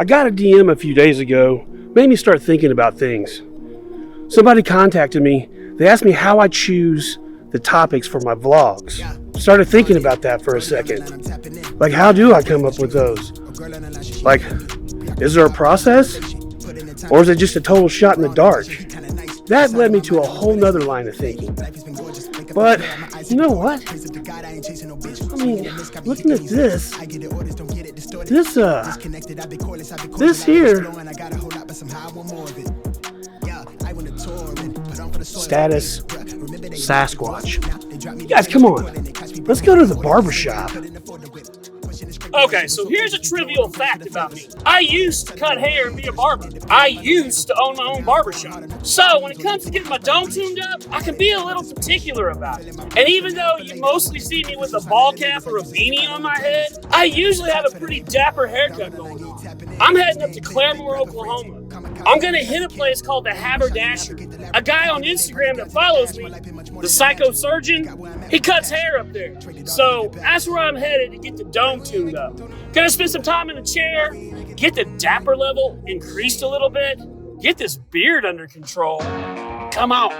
I got a DM a few days ago, made me start thinking about things. Somebody contacted me. They asked me how I choose the topics for my vlogs. Started thinking about that for a second. Like, how do I come up with those? Like, is there a process? Or is it just a total shot in the dark? That led me to a whole nother line of thinking. But, you know what? I mean, looking at this here, status Sasquatch. You guys, come on. Let's go to the barber shop. Okay, so here's a trivial fact about me. I used to cut hair and be a barber. I used to own my own barbershop. So when it comes to getting my dome tuned up, I can be a little particular about it. And even though you mostly see me with a ball cap or a beanie on my head, I usually have a pretty dapper haircut going on. I'm heading up to Claremore, Oklahoma. I'm gonna hit a place called the Haberdasher. A guy on Instagram that follows me, the Psycho Surgeon, he cuts hair up there. So that's where I'm headed to get the dome tuned up. Gonna spend some time in the chair, get the dapper level increased a little bit, get this beard under control. Come on.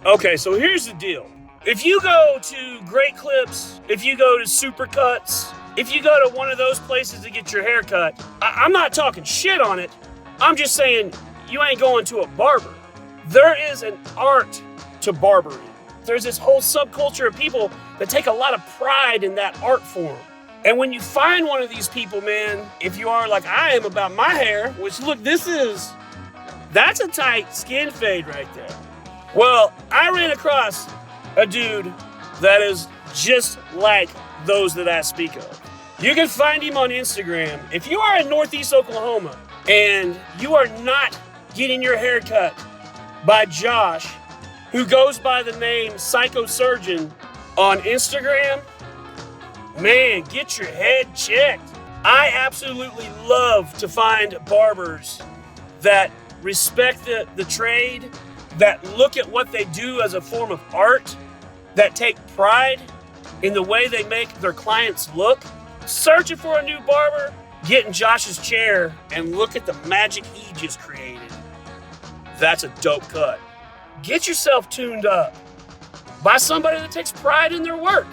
Okay, so here's the deal. If you go to Great Clips, if you go to Supercuts, if you go to one of those places to get your hair cut, I'm not talking shit on it. I'm just saying you ain't going to a barber. There is an art to barbering. There's this whole subculture of people that take a lot of pride in that art form. And when you find one of these people, man, if you are like I am about my hair, which look, that's a tight skin fade right there. Well, I ran across a dude that is just like those that I speak of. You can find him on Instagram. If you are in Northeast Oklahoma and you are not getting your hair cut by Josh, who goes by the name Psycho Surgeon on Instagram, man, get your head checked. I absolutely love to find barbers that respect the trade, that look at what they do as a form of art, that take pride in the way they make their clients look. Searching for a new barber, get in Josh's chair and look at the magic he just created. That's a dope cut. Get yourself tuned up by somebody that takes pride in their work.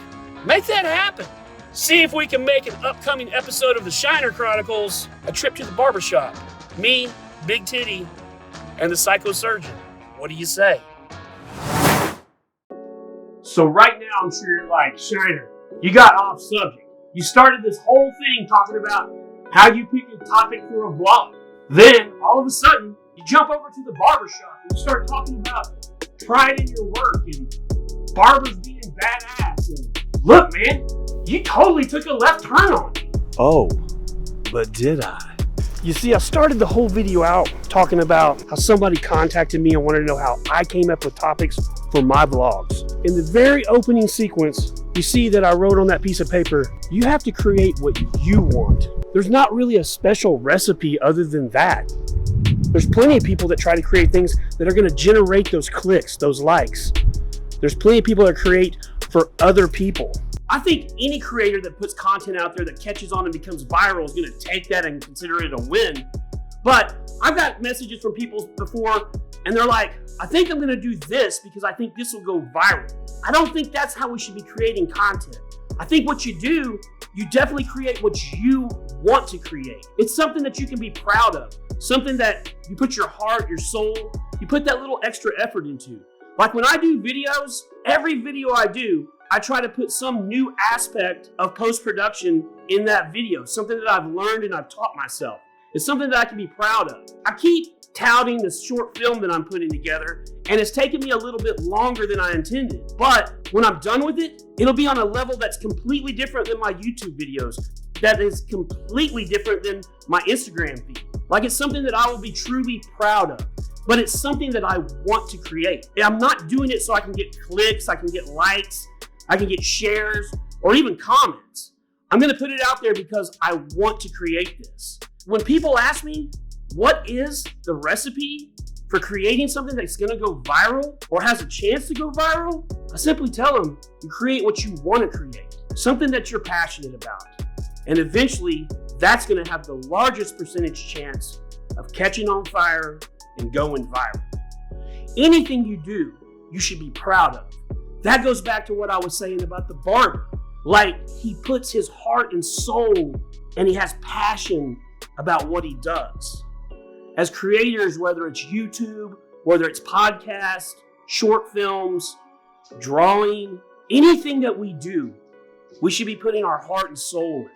Make that happen. See if we can make an upcoming episode of the Shiner Chronicles a trip to the barbershop. Me, Big Titty, and the Psycho Surgeon. What do you say? So right now, I'm sure you're like, Shiner, you got off subject. You started this whole thing talking about how you pick a topic for a vlog. Then, all of a sudden, you jump over to the barbershop and you start talking about pride in your work and barbers being badass. And look, man, you totally took a left turn on me. Oh, but did I? You see, I started the whole video out talking about how somebody contacted me and wanted to know how I came up with topics for my vlogs. In the very opening sequence, you see that I wrote on that piece of paper, you have to create what you want. There's not really a special recipe other than that. There's plenty of people that try to create things that are gonna generate those clicks, those likes. There's plenty of people that create for other people. I think any creator that puts content out there that catches on and becomes viral is gonna take that and consider it a win. But I've got messages from people before and they're like, I think I'm gonna do this because I think this will go viral. I don't think that's how we should be creating content. I think what you do, you definitely create what you want to create. It's something that you can be proud of, something that you put your heart, your soul, you put that little extra effort into. Like when I do videos, every video I do, I try to put some new aspect of post-production in that video, something that I've learned and I've taught myself. It's something that I can be proud of. I keep touting this short film that I'm putting together, and it's taken me a little bit longer than I intended. But when I'm done with it, it'll be on a level that's completely different than my YouTube videos, that is completely different than my Instagram feed. Like, it's something that I will be truly proud of, but it's something that I want to create. And I'm not doing it so I can get clicks, I can get likes, I can get shares, or even comments. I'm gonna put it out there because I want to create this. When people ask me, what is the recipe for creating something that's gonna go viral or has a chance to go viral? I simply tell them, you create what you wanna create, something that you're passionate about. And eventually, that's gonna have the largest percentage chance of catching on fire and going viral. Anything you do, you should be proud of. That goes back to what I was saying about the barber. Like, he puts his heart and soul and he has passion about what he does. As creators, whether it's YouTube, whether it's podcasts, short films, drawing, anything that we do, we should be putting our heart and soul in.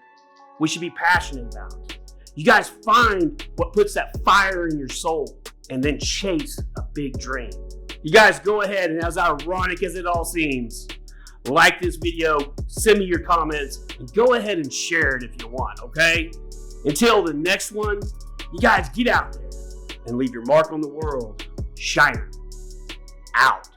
We should be passionate about it. You guys find what puts that fire in your soul and then chase a big dream. You guys go ahead and, as ironic as it all seems, like this video, send me your comments, and go ahead and share it if you want, okay? Until the next one, you guys get out there and leave your mark on the world. Shiner out.